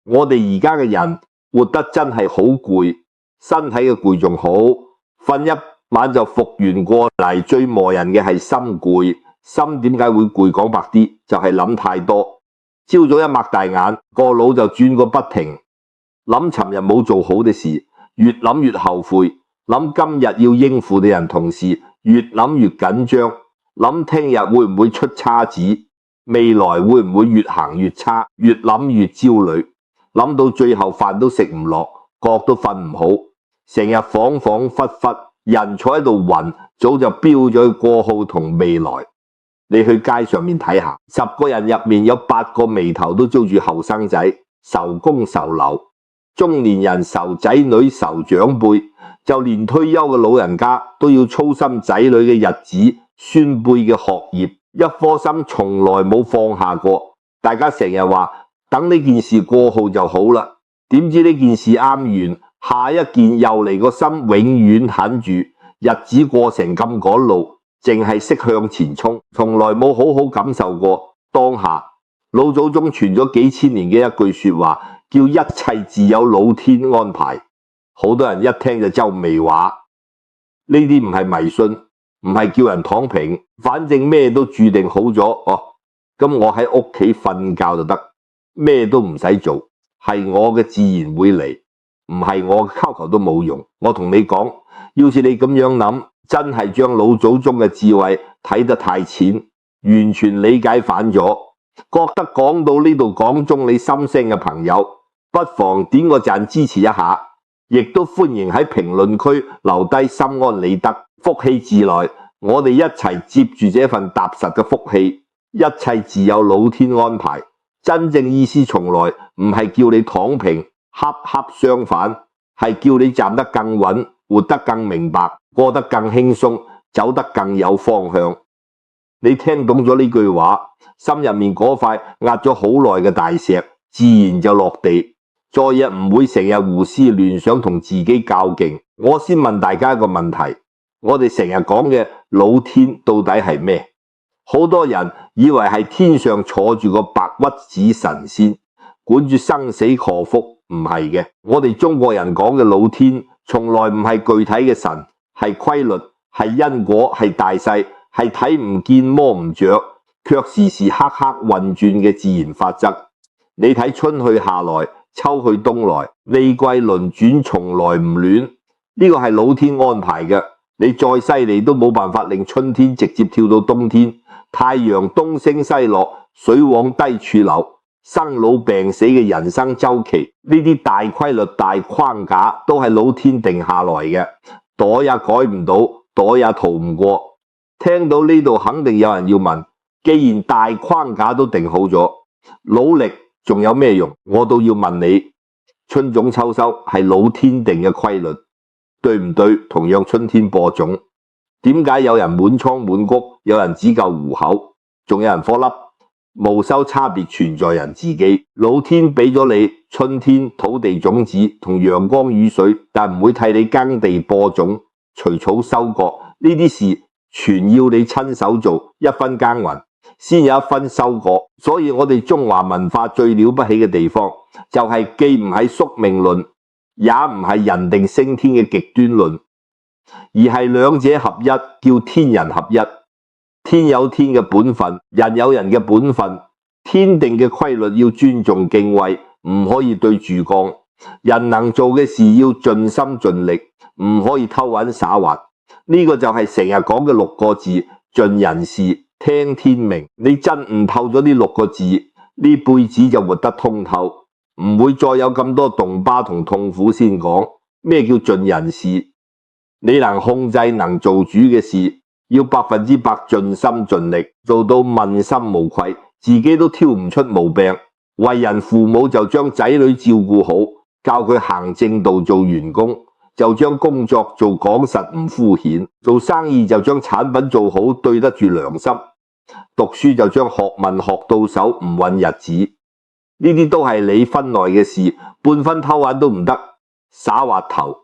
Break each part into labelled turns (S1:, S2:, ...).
S1: 我哋而家嘅人活得真係好攰，身體嘅攰仲好，瞓一晚就復原過嚟。最磨人嘅係心攰，心點解會攰？講白啲就係諗太多。朝早一擘大眼，個腦就轉個不停，諗尋日冇做好嘅事，越諗越後悔，諗今日要應付嘅人同事，越諗越緊張，諗聽日會唔會出差子，未來會唔會越行越差，越諗越焦慮，諗到最後飯都食唔落，覺都瞓唔好，成日恍恍惚惚，人坐喺度暈，早就飆咗去過去同未來。你去街上面睇下，10個人入面有8個眉頭都皺住後生仔，愁公愁留，中年人愁仔女愁長輩，就連退休嘅老人家都要操心仔女嘅日子、孫輩嘅學業，一顆心從來冇放下過。大家成日話等呢件事過後就好啦，點知呢件事啱完，下一件又嚟，個心永遠狠住，日子過成咁趕路，淨係識向前衝，從來冇好好感受過當下。老祖宗傳咗幾千年嘅一句說話，叫一切自有老天安排。好多人一聽就皺眉話，呢啲唔係迷信，唔係叫人躺平，反正咩都注定好咗哦。咁我喺屋企瞓覺就得，咩都唔使做，係我嘅自然會嚟，唔係我嘅要求都冇用。我同你講，要是你咁樣諗，真係將老祖宗嘅智慧睇得太淺，完全理解反咗。覺得講到呢度講中你心聲嘅朋友，不妨點個讚支持一下，亦都歡迎喺評論區留低心安理得，福氣自來。我哋一齊接住這份踏實嘅福氣，一切自有老天安排。真正意思從來唔係叫你躺平，恰恰相反，係叫你站得更穩，活得更明白，過得更輕鬆，走得更有方向。你聽懂咗呢句話，心入面嗰塊壓咗好耐嘅大石自然就落地，再也唔會成日胡思亂想同自己較勁。我先問大家一個問題，我哋成日講嘅老天到底係咩？好多人以為係天上坐住個白屈子神仙，管住生死禍福，唔係嘅。我哋中國人講嘅老天，從來唔係具體嘅神，係規律，係因果，係大勢，係睇唔見摸唔着，卻時時刻刻運轉嘅自然法則。你睇春去夏來，秋去冬來，四季輪轉，從來唔亂。呢個係老天安排嘅。你再犀利都冇辦法令春天直接跳到冬天。太陽東升西落，水往低處流，生老病死嘅人生周期，呢啲大規律、大框架都係老天定下來嘅，躲也改唔到，躲也逃唔過。聽到呢度肯定有人要問，既然大框架都定好咗，努力仲有咩用？我都要問你，春種秋收係老天定嘅規律，對唔對？同樣春天播種，點解有人滿倉滿谷，有人只夠糊口，仲有人顆粒？無收差別存在人自己。老天俾咗你春天土地種子同陽光雨水，但唔會替你耕地播種、除草收割，呢啲事全要你親手做，一分耕耘先有一分收割。所以我哋中華文化最了不起嘅地方，就係既唔係宿命論，也唔係人定勝天嘅極端論，而係兩者合一，叫天人合一。天有天嘅本分，人有人嘅本分，天定嘅規律要尊重敬畏，唔可以對住幹。人能做嘅事要盡心盡力，唔可以偷揾耍滑。呢個就係成日講嘅6個字：盡人事，聽天命。你真悟透咗呢6個字，呢輩子就活得通透，唔會再有咁多動巴同痛苦。先講咩叫盡人事？你能控制、能做主嘅事，要100%盡心盡力，做到問心無愧，自己都挑唔出毛病。為人父母就將仔女照顧好，教佢行正道做員工，就將工作做講實唔敷衍。做生意就將產品做好，對得住良心。讀書就將學問學到手，唔混日子。呢啲都係你分內嘅事，半分偷懶都唔得。耍滑頭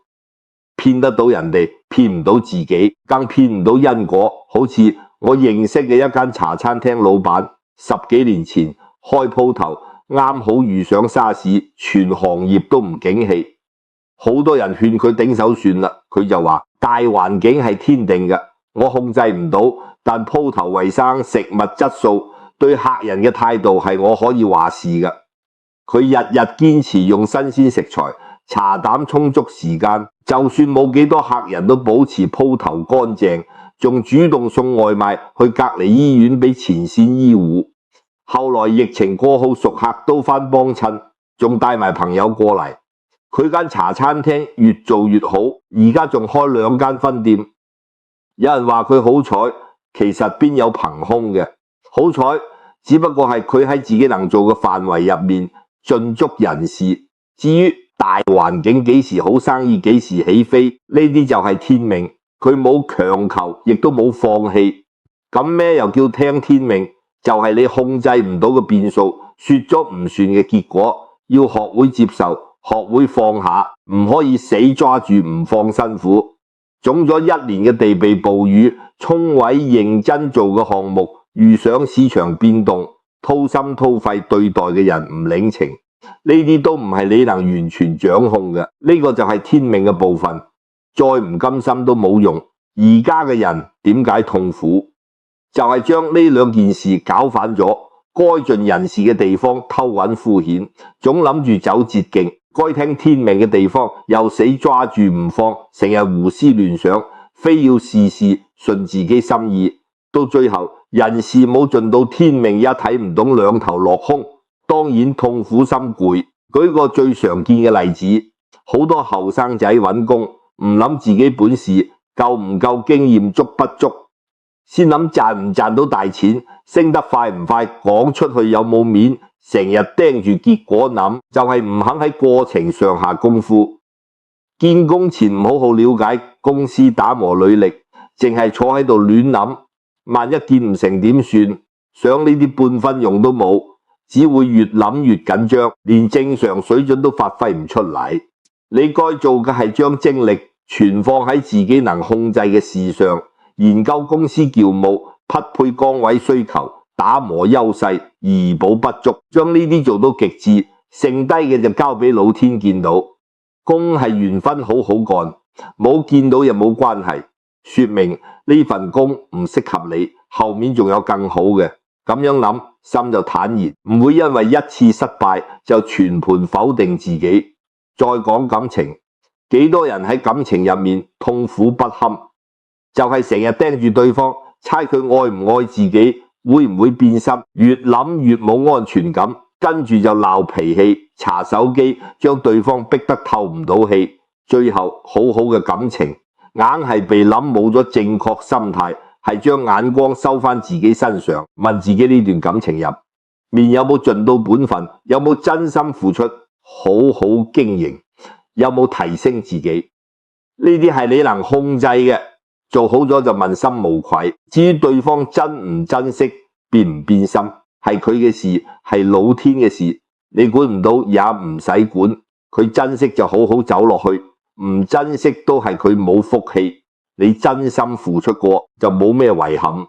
S1: 騙得到人哋，騙唔到自己，更騙唔到因果。好似我認識嘅一間茶餐廳老闆，10幾年前開鋪頭，啱好遇上沙士，全行業都唔景氣。好多人勸佢頂手算啦，佢就話大環境係天定嘅，我控制唔到，但鋪頭衛生、食物質素、對客人嘅態度係我可以話事嘅。佢日日堅持用新鮮食材，茶膽充足時間，就算冇幾多客人都保持鋪頭乾淨，仲主動送外賣去隔離醫院俾前線醫護。後來疫情過後，熟客都返幫襯，仲帶埋朋友過嚟。佢間茶餐廳越做越好，而家仲開2間分店。有人話佢好彩，其實邊有憑空嘅？好彩只不過係佢喺自己能做嘅範圍入面盡足人事。至於大環境幾時好，生意幾時起飛，呢啲就係天命。佢冇強求，亦都冇放棄。咁咩又叫聽天命？就係你控制唔到嘅變數，說咗唔算嘅結果。要學會接受，學會放下，唔可以死抓住唔放辛苦。種咗1年嘅地被暴雨，沖毀認真做嘅項目，遇上市場變動，掏心掏肺對待嘅人唔領情，呢啲都唔係你能完全掌控嘅。呢個就係天命嘅部分，再唔甘心都冇用。而家嘅人點解痛苦？就係將呢2件事搞反咗。該盡人事嘅地方偷揾敷衍，總諗住走捷徑；該聽天命嘅地方又死抓住唔放，成日胡思亂想，非要事事順自己心意。到最後人事冇盡到天命，也睇唔懂，兩頭落空，當然痛苦心攰。舉個最常見嘅例子，好多後生仔揾工唔諗自己本事夠唔夠，經驗足不足，先諗賺唔賺到大錢，升得快唔快，講出去有冇面，成日盯住結果諗，就係唔肯喺過程上下功夫。見工前唔好好了解公司打磨履歷，淨係坐喺度亂諗，萬一見唔成點算？想呢啲半分用都冇，只會越諗越緊張，連正常水準都發揮唔出嚟。你該做嘅係將精力全放喺自己能控制嘅事上，研究公司業務，匹配崗位需求，打磨優勢，彌補不足，將呢啲做到極致，剩低嘅就交俾老天見到。工係緣分，好好幹，冇見到又冇關係，說明呢份工唔適合你，後面仲有更好嘅。咁樣諗，心就坦然，唔會因為一次失敗就全盤否定自己。再講感情，幾多人喺感情入面痛苦不堪，就係成日盯住對方，猜佢愛唔愛自己，會唔會變心，越諗越冇安全感，跟住就鬧脾氣，查手機，將對方逼得透唔到氣，最後好好嘅感情硬係被諗冇咗正確心態，係將眼光收返自己身上，問自己呢段感情入面有冇盡到本分，有冇真心付出，好好經營，有冇提升自己，呢啲係你能控制嘅，做好咗就問心無愧。至於對方珍唔珍惜，變唔變心，係佢嘅事，係老天嘅事，你管唔到也唔使管。佢珍惜就好好走落去，唔珍惜都係佢冇福氣。你真心付出過就冇咩遺憾。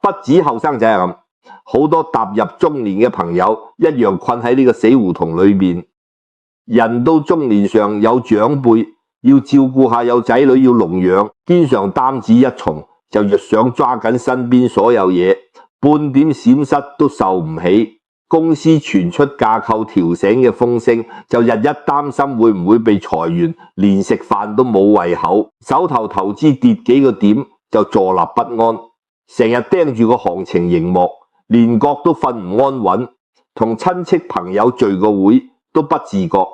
S1: 不止後生仔係咁，好多踏入中年嘅朋友一樣困喺呢個死胡同裏面。人到中年上有長輩要照顧下，有仔女要籠養，肩上擔子一重，就越想抓緊身邊所有嘢，半點閃失都受唔起。公司傳出架構調整嘅風聲，就日日擔心會唔會被裁員，連食飯都冇胃口。手頭投資跌幾個點就坐立不安，成日盯住個行情熒幕，連覺都瞓唔安穩。同親戚朋友聚個會都不自覺，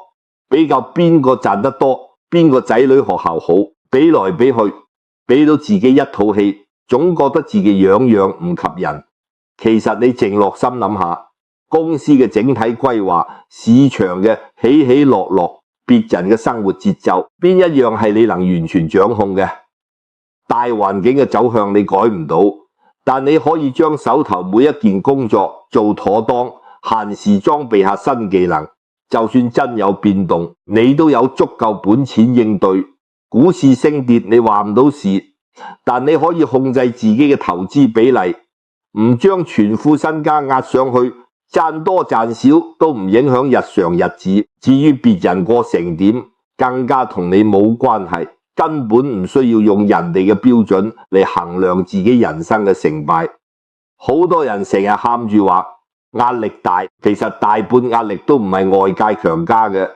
S1: 比較邊個賺得多，邊個仔女學校好，比來比去，比到自己一套戲，總覺得自己樣樣唔及人。其實你靜落心諗下，公司嘅整體規劃，市場嘅起起落落，別人嘅生活節奏，邊一樣係你能完全掌控嘅？大環境嘅走向你改唔到，但你可以將手頭每一件工作做妥當，閒時裝備下新技能，就算真有變動，你都有足夠本錢應對。股市升跌你話唔到事，但你可以控制自己嘅投資比例，唔將全副身家壓上去，賺多賺少都唔影響日常日子，至於別人過成點，更加同你冇關係，根本唔需要用人哋嘅標準嚟衡量自己人生嘅成敗。好多人成日喊住話壓力大，其實大半壓力都唔係外界強加嘅，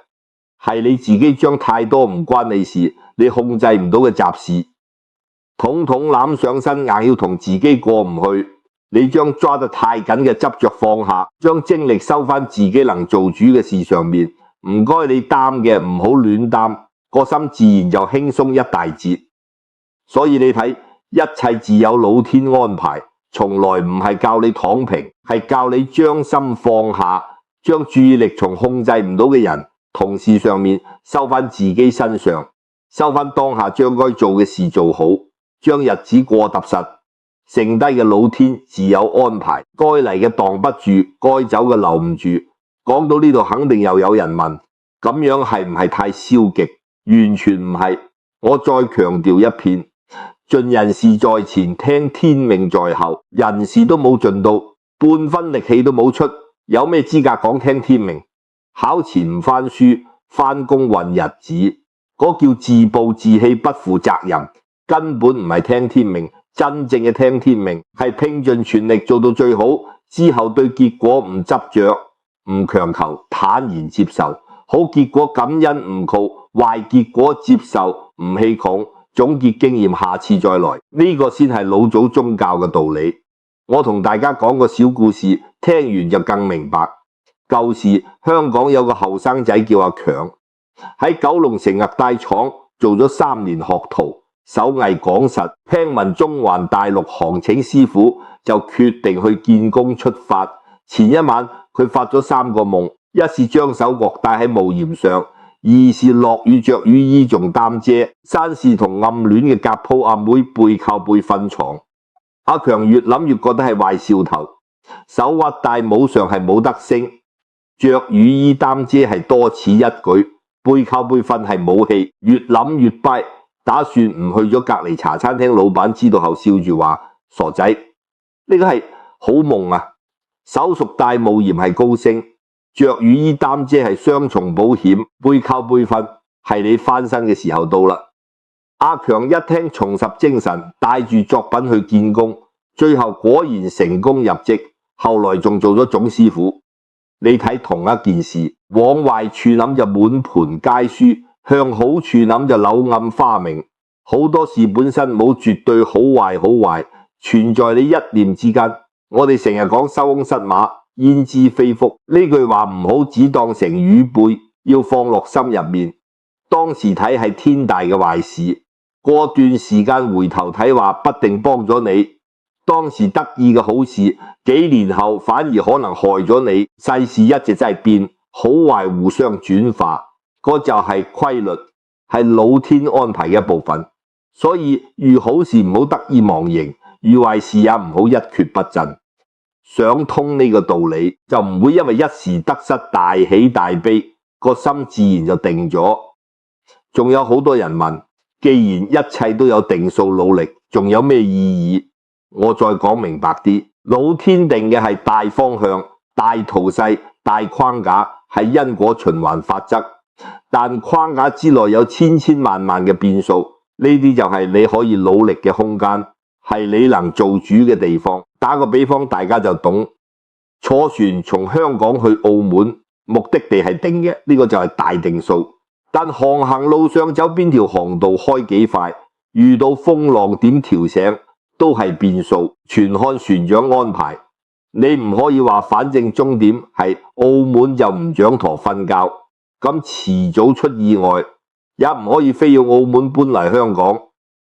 S1: 係你自己將太多唔關你事，你控制唔到嘅雜事，統統攬上身，硬要同自己過唔去。你將抓得太緊嘅執着放下，將精力收返自己能做主嘅事上面。唔該你擔嘅唔好亂擔，個心自然就輕鬆一大截。所以你睇，一切自有老天安排，從來唔係教你躺平，係教你將心放下，將注意力從控制唔到嘅人同事上面收返自己身上，收返當下將該做嘅事做好，將日子過踏實。剩低嘅老天自有安排，該嚟嘅擋不住，該走嘅留唔住。講到呢度，肯定又有人問，咁樣係唔係太消極？完全唔係。我再強調一遍，盡人事在前，聽天命在後。人事都冇盡到，半分力氣都冇出，有咩資格講聽天命？考前唔翻書，翻工混日子，嗰叫自暴自棄，不負責任，根本唔係聽天命。真正嘅聽天命係拼盡全力做到最好，之後對結果唔執着、唔強求，坦然接受。好結果感恩唔抱，壞結果接受唔氣餒。總結經驗，下次再來。呢個先係老祖宗教嘅道理。我同大家講個小故事，聽完就更明白。舊時香港有個後生仔叫阿強，喺九龍城鴨帶廠做咗3年學徒。手藝講實，聽聞中環大陸行請師傅，就決定去見工出發。前一晚佢發咗3個夢，一是將手臥帶喺帽檐上，二是落雨着雨衣仲擔遮，三是同暗戀嘅夾鋪阿妹背靠背瞓床。阿強越諗越覺得係壞兆頭，手臥戴帽上係冇得升，着雨衣擔遮係多此一舉，背靠背瞓係冇戲，越諗越掰。打算唔去咗隔離茶餐廳，老闆知道後笑住話：傻仔，呢個係好夢啊！手熟戴帽檐係高升，着雨衣擔遮係雙重保險，背靠背瞓係你翻身嘅時候到啦。阿強一聽重拾精神，帶住作品去見工，最後果然成功入職，後來仲做咗總師傅。你睇同一件事，往壞處諗就滿盤皆輸，向好處諗就柳暗花明。好多事本身冇絕對好壞，存在你一念之間。我哋成日講收翁失馬，焉知非福，呢句話唔好只當成語背，要放落心入面。當時睇係天大嘅壞事，過段時間回頭睇話不定幫咗你。當時得意嘅好事，幾年後反而可能害咗你。世事一直真係變，好壞互相轉化，嗰就係規律，係老天安排嘅一部分。所以遇好事唔好得意忘形，遇壞事也唔好一蹶不振。想通呢個道理，就唔會因為一時得失大喜大悲，個心自然就定咗。仲有好多人問，既然一切都有定數，努力仲有咩意義？我再講明白啲，老天定嘅係大方向、大圖勢、大框架，係因果循環法則，但框架之內有千千萬萬嘅變數。呢啲就係你可以努力嘅空間，係你能做主嘅地方。打個比方，大家就懂。坐船從香港去澳門，目的地係定嘅，呢個就係大定數。但航行路上走邊條航道開幾快，遇到風浪點調醒，都係變數，全看船長安排。你唔可以話反正終點係澳門就唔掌舵瞓覺，咁遲早出意外。也唔可以非要澳門搬嚟香港，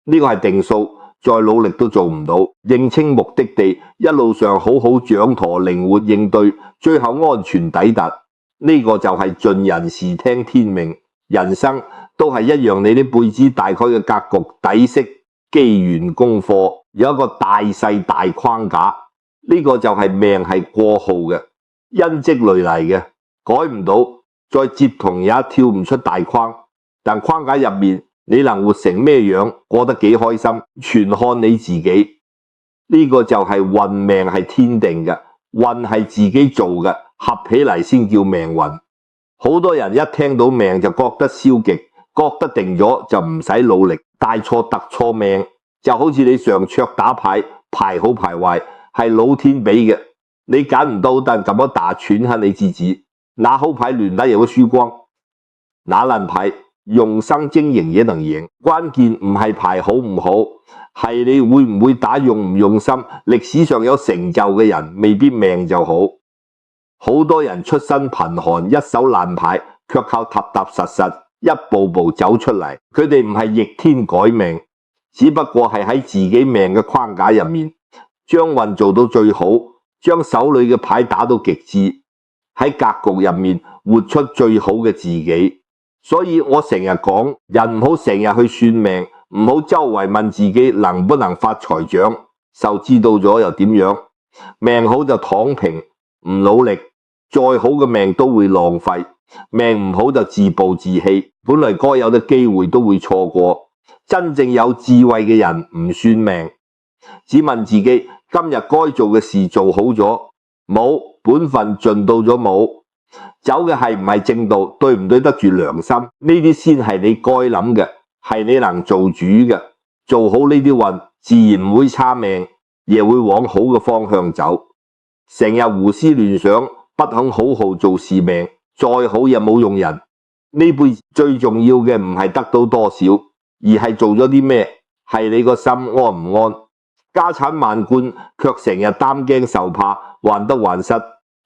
S1: 呢個係定數，再努力都做唔到。認清目的地，一路上好好掌舵，靈活應對，最後安全抵達。呢個就係盡人事聽天命。人生都係一樣，你啲輩子大概嘅格局、底色、機緣、功課，有一個大細大框架。呢個就係命係過號嘅，因積累嚟嘅，改唔到，再接同也跳唔出大框。但框架入面，你能活成咩樣，過得幾開心，全看你自己。呢個就係運命係天定嘅，運係自己做嘅，合起嚟先叫命運。好多人一聽到命就覺得消極，覺得定咗就唔使努力，大錯特錯命。就好似你上桌打牌，牌好牌壞係老天俾嘅，你揀唔到，但咁樣打串下你自己，拿好牌亂打也會輸光，拿爛牌用心經營也能贏。關鍵唔係牌好唔好，係你會唔會打，用唔用心。歷史上有成就嘅人未必命就好，好多人出身貧寒，一手爛牌，卻靠踏踏實實一步步走出嚟。佢哋唔係逆天改命，只不過係喺自己命嘅框架入面，將運做到最好，將手裏嘅牌打到極致，喺格局入面活出最好嘅自己。所以我成日講，人唔好成日去算命，唔好周圍問自己能不能發財獎，受知道咗又點樣？命好就躺平，唔努力，再好嘅命都會浪費；命唔好就自暴自棄，本來該有嘅機會都會錯過。真正有智慧嘅人唔算命，只問自己今日該做嘅事做好咗冇，本分盡到咗冇，走嘅係唔係正道，對唔對得住良心，呢啲先係你該諗嘅，係你能做主嘅。做好呢啲運，自然唔會差命，亦會往好嘅方向走。成日胡思亂想，不肯好好做事，命再好也冇用人。呢輩子最重要嘅唔係得到多少，而係做咗啲咩，係你個心安唔安。家產萬貫，卻成日擔驚受怕，患得患失，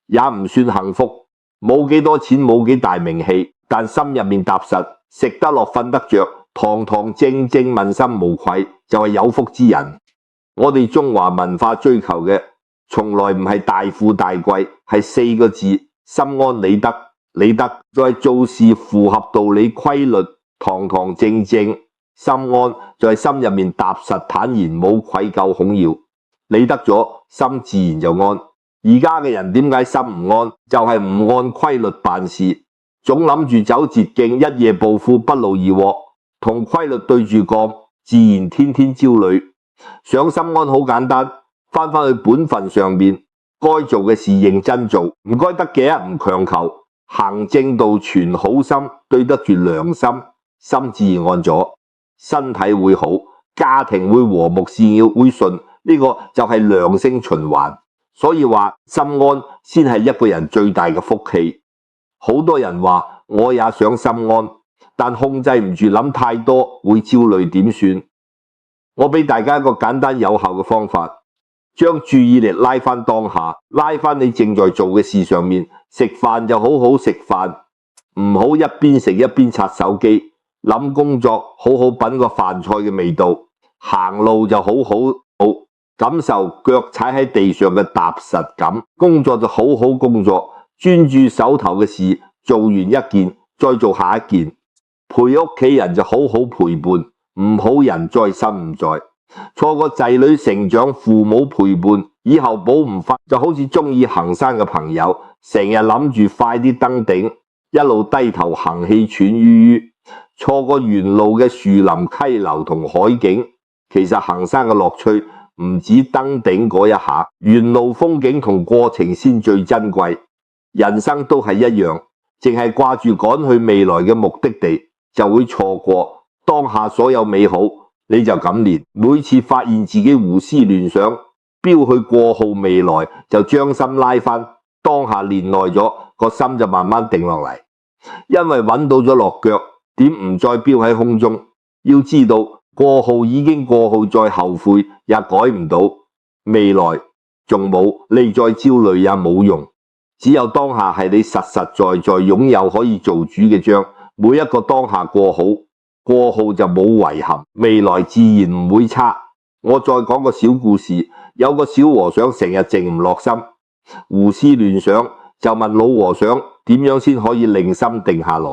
S1: 也唔算幸福。冇幾多錢，冇幾大名氣，但心入面踏實，食得落，瞓得着，堂堂正正，問心無愧，就係有福之人。我哋中華文化追求嘅，從來唔係大富大貴，係4個字：心安理得。理得就係做事符合道理規律，堂堂正正。心安就係心入面踏實坦然，冇愧疚恐搖。理得咗，心自然就安。而家嘅人點解心唔安？就係唔按規律辦事，總諗住走捷徑，一夜暴富，不勞而獲。同規律對住幹，自然天天焦慮。想心安好簡單，翻去本分上面，該做嘅事認真做，唔該得嘅唔強求，行正道，存好心，對得住良心，心自然安咗，身體會好，家庭會和睦，事業會順，呢個就係良性循環。所以話心安先係一個人最大嘅福氣。好多人話我也想心安，但控制唔住諗太多，會焦慮點算？我俾大家一個簡單有效嘅方法，將注意力拉翻當下，拉翻你正在做嘅事上面。食飯就好好食飯，唔好一邊食一邊刷手機。諗工作，好好品個飯菜嘅味道。行路就好感受腳踩喺地上嘅踏實感。工作就好好工作，專注手頭嘅事，做完一件再做下一件。陪屋企人就好好陪伴，唔好人在心唔在。錯過仔女成長，父母陪伴，以後補唔翻，就好似中意行山嘅朋友，成日諗住快啲登頂，一路低頭行氣喘吁吁。錯過沿路嘅樹林溪流同海景，其實行山嘅樂趣唔止登頂嗰一下，沿路風景同過程先最珍貴。人生都係一樣，淨係掛住趕去未來嘅目的地，就會錯過當下所有美好。你就咁練，每次發現自己胡思亂想，飆去過號未來，就將心拉翻當下，練耐咗，個心就慢慢定落嚟。因為揾到咗落腳點，唔再飆喺空中。要知道過號已經過號，再後悔也改唔到，未來仲冇，你再焦慮也冇用。只有當下係你實實在在擁有可以做主嘅章，每一個當下過好，過號就冇遺憾，未來自然唔會差。我再講個小故事，有個小和尚成日靜唔落心，胡思亂想，就問老和尚點樣先可以令心定下來。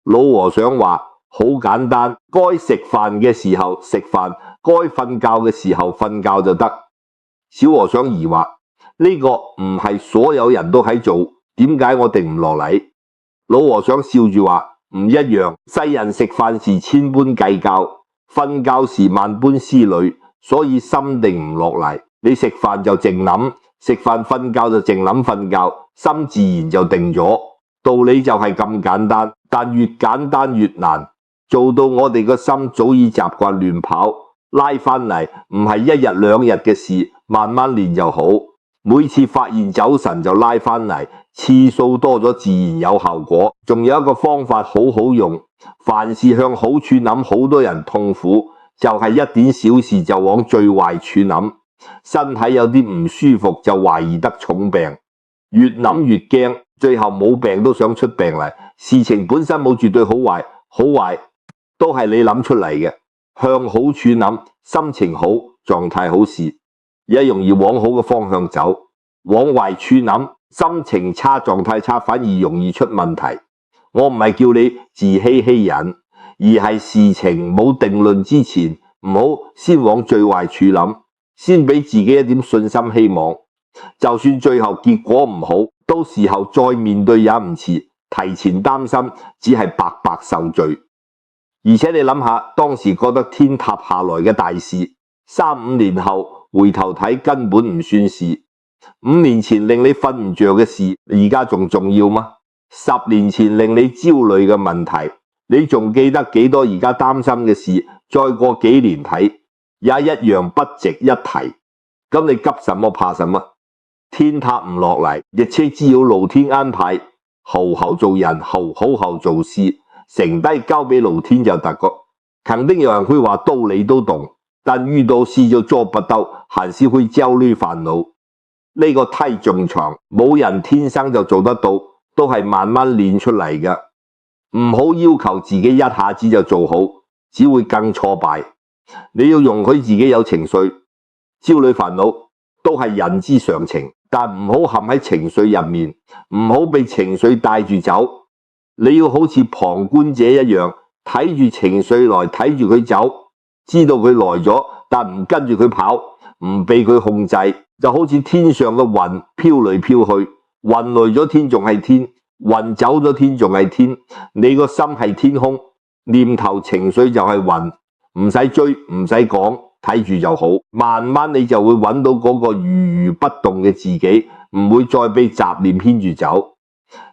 S1: 老和尚話好簡單，該食飯嘅時候食飯，該瞓覺嘅時候瞓覺就得。小和尚疑惑，呢個唔係所有人都喺做，點解我定唔落嚟？老和尚笑住話，唔一樣，世人食飯時千般計較，瞓覺時萬般思慮，所以心定唔落嚟。你食飯就靜諗，食飯瞓覺就淨諗瞓覺，心自然就定咗。道理就係咁簡單，但越簡單越難，做到我哋個心早已習慣亂跑，拉返嚟唔係一日兩日嘅事，慢慢練就好。每次發現走神就拉返嚟，次數多咗自然有效果。仲有一個方法好好用，凡事向好處諗，好多人痛苦就係一點小事就往最壞處諗，身體有啲唔舒服就懷疑得重病，越諗越驚，最後冇病都想出病嚟。事情本身冇絕對好壞，好壞都係你諗出嚟嘅。向好處諗，心情好，狀態好時，也容易往好嘅方向走。往壞處諗，心情差，狀態差，反而容易出問題。我唔係叫你自欺欺人，而係事情冇定論之前，唔好先往最壞處諗，先俾自己一點信心希望。就算最後結果唔好，到時候再面對也唔遲。提前擔心只係白白受罪。而且你諗下，當時覺得天塌下來嘅大事，3-5年後回頭睇根本唔算事。5年前令你瞓唔着嘅事，而家仲重要嗎？10年前令你焦慮嘅問題，你仲記得幾多？而家擔心嘅事，再過幾年睇，也一樣不值一提。咁你急什麼怕什麼？天塌唔落嚟，亦只要老天安排，好好做人，好好做事，剩低交俾老天就得個。肯定有人會話道理都懂，但遇到事就做不到，還是會焦慮煩惱。呢個太正常，冇人天生就做得到，都係慢慢練出嚟嘅。唔好要求自己一下子就做好，只會更挫敗。你要容許自己有情緒，焦慮煩惱都係人之常情，但唔好陷喺情緒入面，唔好被情緒帶住走。你要好似旁觀者一樣，睇住情緒來，睇住佢走，知道佢來咗，但唔跟住佢跑，唔被佢控制。就好似天上嘅雲飄嚟飄去，雲來咗天仲係天，雲走咗天仲係天。你個心係天空，念頭情緒就係雲，唔使追，唔使講，睇住就好。慢慢你就會揾到嗰個如如不動嘅自己，唔會再被雜念牽住走。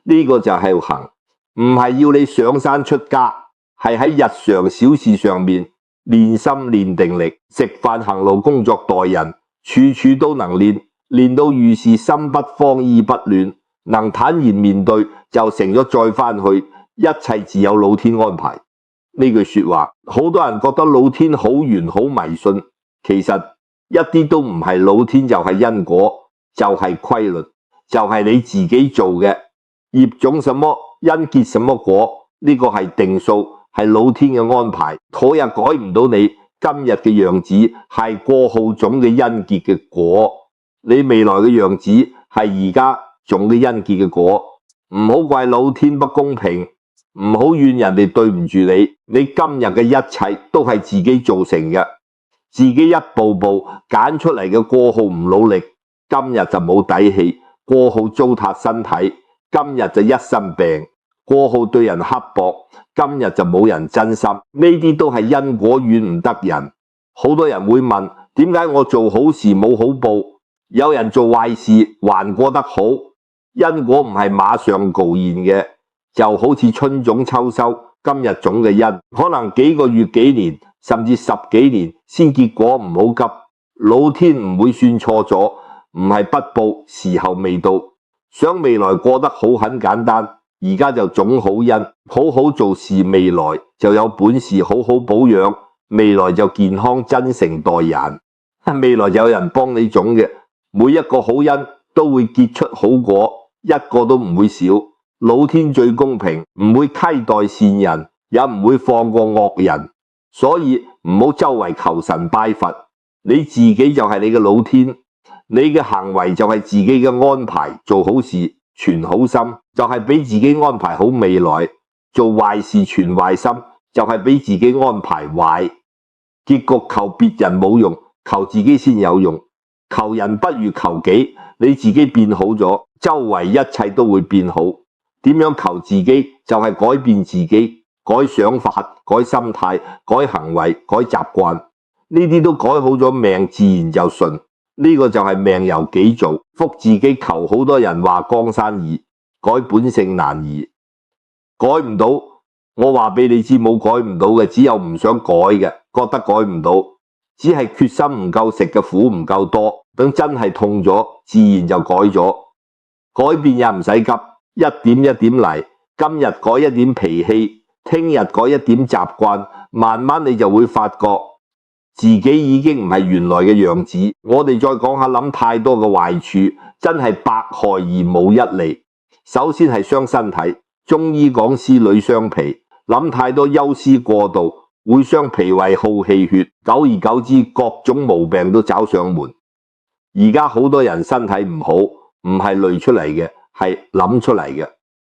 S1: 呢個就係行，唔係要你上山出家，係喺日常小事上面練心練定力，食飯行路工作待人，處處都能練，練到遇事心不慌意不亂，能坦然面對，就成咗再返去，一切自有老天安排。呢句說話，好多人覺得老天好玄好迷信，其實一啲都唔係。老天就係因果，就係規律，就係你自己做嘅業種什麼因結什麼果，呢個係定數，係老天嘅安排，可也改唔到你今日嘅樣子，係過號種嘅因結嘅果。你未來嘅樣子係而家種嘅因結嘅果。唔好怪老天不公平，唔好怨人哋對唔住你。你今日嘅一切都係自己造成嘅，自己一步步揀出嚟嘅。過號唔努力，今日就冇底氣；過號糟蹋身體，今日就一身病；過號對人刻薄，今日就冇人真心。呢啲都係因果，怨唔得人。好多人會問，點解我做好事冇好報，有人做壞事還過得好？因果唔係馬上告現嘅，就好似春種秋收，今日種嘅因，可能幾個月幾年甚至10幾年先結果，唔好急。老天唔會算錯咗，唔係不報，時候未到。想未來過得好很簡單，而家就種好因，好好做事，未來就有本事好好保養，未來就健康真誠待人，未來就有人幫你種嘅。每一個好因都會結出好果，一個都唔會少。老天最公平，唔會虧待善人，也唔會放過惡人。所以唔好周圍求神拜佛，你自己就係你嘅老天，你嘅行為就係自己嘅安排。做好事存好心，就係俾自己安排好未來；做壞事存壞心，就係俾自己安排壞。結局求別人冇用，求自己先有用。求人不如求己，你自己變好咗，周圍一切都會變好。點樣求自己？就係改變自己，改想法，改心態，改行為，改習慣。呢啲都改好咗，命自然就順。呢個就係命由己造，福自己求。好多人話江山易，改本性難移，改唔到。我話俾你知，冇改唔到嘅，只有唔想改嘅，覺得改唔到，只係決心唔夠食嘅苦唔夠多。等真係痛咗，自然就改咗。改變也唔使急，一點一點嚟。今日改一點脾氣，聽日改一點習慣，慢慢你就會發覺自己已經唔係原來嘅樣子。我哋再講下諗太多嘅壞處，真係百害而無一利。首先係傷身體，中醫講思慮傷脾，諗太多憂思過度會傷脾胃耗氣血，久而久之各種毛病都找上門。而家好多人身體唔好，唔係累出嚟嘅，係諗出嚟嘅。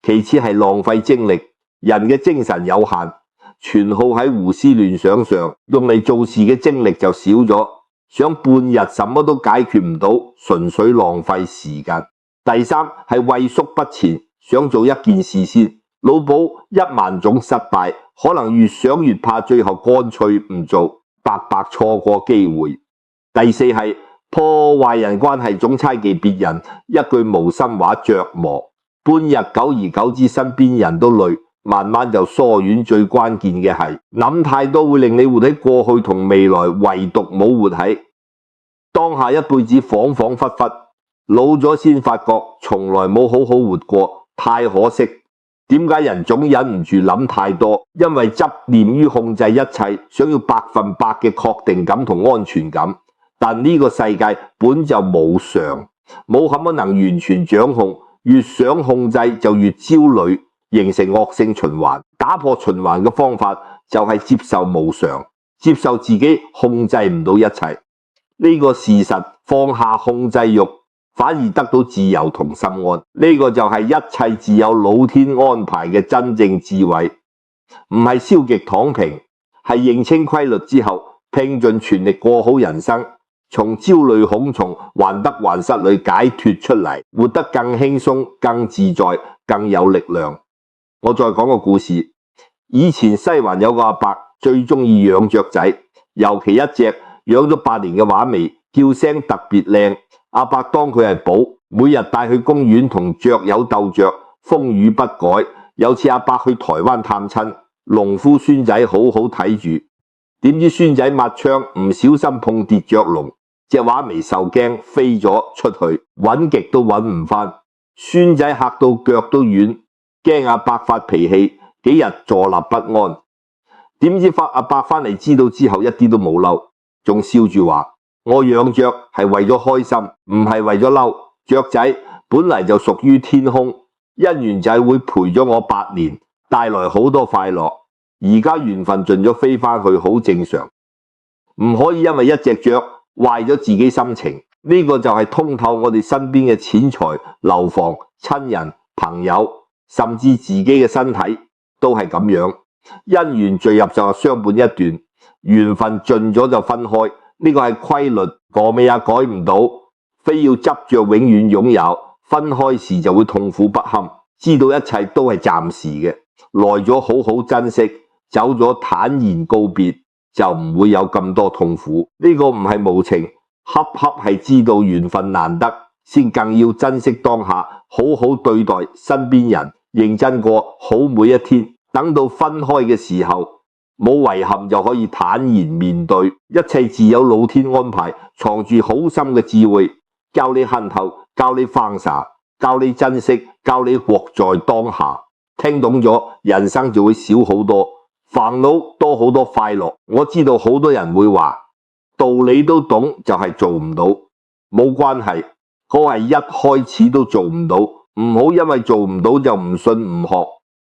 S1: 其次係浪費精力，人嘅精神有限，全耗喺胡思亂想上，用嚟做事嘅精力就少咗，想半日什麼都解決唔到，純粹浪費時間。第三係畏縮不前，想做一件事先，腦補10000種失敗，可能越想越怕，最後乾脆唔做，白白錯過機會。第四係破壞人關係，總猜忌別人，一句無心話着磨，半日久而久之，身邊人都累，慢慢就疏遠。最關鍵嘅係諗太多會令你活喺過去同未來，唯獨冇活喺當下。一輩子恍恍惚惚，老咗先發覺從來冇好好活過，太可惜。點解人總忍唔住諗太多？因為執念於控制一切，想要100%嘅確定感同安全感。但呢個世界本就冇常，冇可能完全掌控，越想控制就越焦慮，形成惡性循環。打破循環嘅方法就係接受無常，接受自己控制唔到一切呢個事實，放下控制欲，反而得到自由同心安。呢個就係一切自有老天安排嘅真正智慧，唔係消極躺平，係認清規律之後，拼盡全力過好人生，從焦慮恐從患得患失裏解脫出嚟，活得更輕鬆、更自在、更有力量。我再講個故事。以前西環有個阿伯最中意養雀仔，尤其一隻養咗8年嘅畫眉，叫聲特別靚。阿伯當佢係寶，每日帶去公園同雀友鬥雀，風雨不改。有次阿伯去台灣探親，農夫孫仔好好睇住，點知孫仔抹窗唔小心碰跌雀籠，隻畫眉受驚飛咗出去，揾極都揾唔返。孫仔嚇到腳都軟，驚阿伯發脾氣，幾日坐立不安。點知阿伯返嚟知道之後，一啲都冇嬲，仲笑住話：我養雀係為咗開心，唔係為咗嬲。雀仔本嚟就屬於天空，因緣就係會陪咗我8年，帶來好多快樂。而家緣分盡咗，飛返去好正常，唔可以因為一隻雀壞咗自己心情。呢個就係通透我哋身邊嘅錢財、樓房、親人、朋友，甚至自己嘅身體都係咁樣。因緣聚合就係相伴一段，緣分盡咗就分開。呢個係規律，過尾也改唔到，非要執着永遠擁有。分開時就會痛苦不堪，知道一切都係暫時嘅，來咗好好珍惜，走咗坦然告別，就唔會有咁多痛苦。呢個唔係無情，恰恰係知道緣分難得，先更要珍惜當下，好好對待身邊人，認真過好每一天。等到分開嘅時候，冇遺憾就可以坦然面對，一切自有老天安排，藏住好深嘅智慧，教你恨透，教你放灑，教你珍惜，教你活在當下。聽懂咗，人生就會少好多煩惱，多好多快樂。我知道好多人會話道理都懂，就係做唔到。冇關係，嗰係一開始都做唔到，唔好因為做唔到就唔信唔學。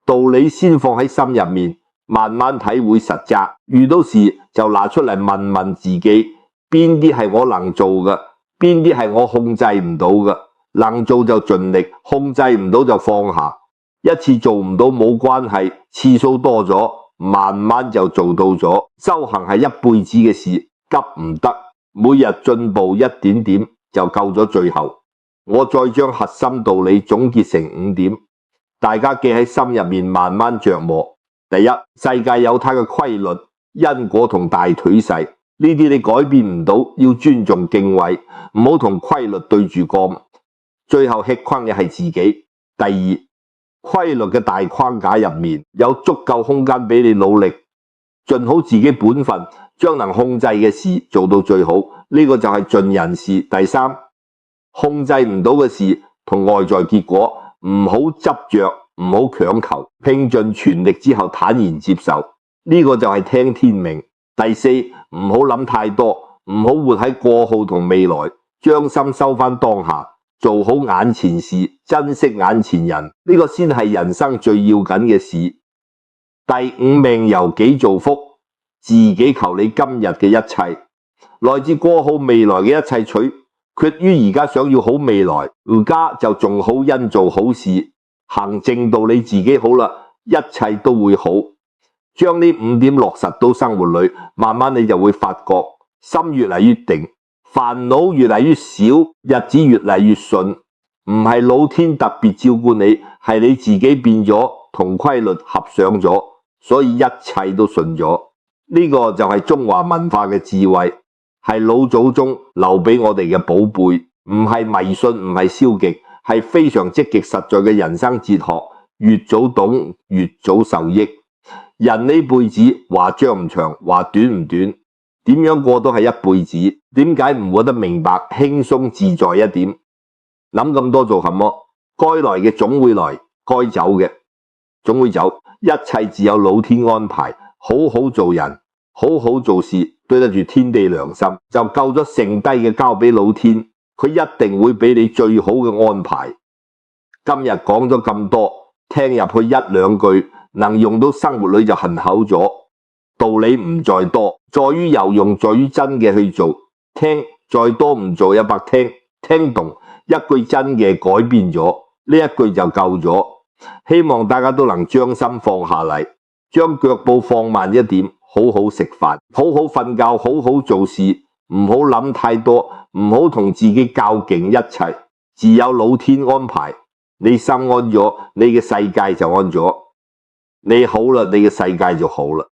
S1: 道理先放喺心入面，慢慢體會實則。遇到事就拿出嚟問問自己，邊啲係我能做嘅，邊啲係我控制唔到嘅。能做就盡力，控制唔到就放下。一次做唔到冇關係，次數多咗，慢慢就做到咗。修行係一輩子嘅事，急唔得，每日進步一點點就夠咗最後。我再將核心道理總結成5點，大家記喺心入面，慢慢琢磨。第一，世界有它嘅規律、因果同大趨勢，呢啲你改變唔到，要尊重敬畏，唔好同規律對住幹。最後吃虧嘅係自己。第二，規律嘅大框架入面有足夠空間俾你努力，盡好自己本分，將能控制嘅事做到最好，呢個就係盡人事。第三，控制唔到嘅事同外在結果，唔好執着，唔好強求，拼盡全力之後坦然接受，呢個就係聽天命。第四，唔好諗太多，唔好活喺過去同未來，將心收返當下，做好眼前事，珍惜眼前人，呢個先係人生最要緊嘅事。第五，命由己造福，自己求你今日嘅一切，來自過去未來嘅一切取決於而家想要好未來，而家就仲好因做好事，行正道你自己好啦，一切都會好。將呢5點落實到生活裏，慢慢你就會發覺心越嚟越定，煩惱越嚟越少，日子越嚟越順。唔係老天特別照顧你，係你自己變咗同規律合上咗，所以一切都順咗。呢個就係中華文化嘅智慧，係老祖宗留俾我哋嘅寶貝，唔係迷信，唔係消極，係非常積極實在嘅人生哲學。越早懂，越早受益。人呢輩子話長唔長，話短唔短，點樣過都係一輩子，點解唔活得明白，輕鬆自在一點？諗咁多做什麼？該來嘅總會來，該走嘅總會走，一切自有老天安排。好好做人，好好做事，對得住天地良心，就夠咗剩低嘅交俾老天，佢一定會俾你最好嘅安排。今日講咗咁多，聽入去1、2句，能用到生活裏就很厚咗。道理唔在多，在於有用，在於真嘅去做。聽再多唔做也白聽，聽懂一句真嘅改變咗，呢一句就夠咗。希望大家都能將心放下嚟，將腳步放慢一點，好好食飯，好好瞓覺，好好做事，唔好諗太多，唔好同自己較勁，一切自有老天安排。你心安咗，你嘅世界就安咗。你好啦，你嘅世界就好啦。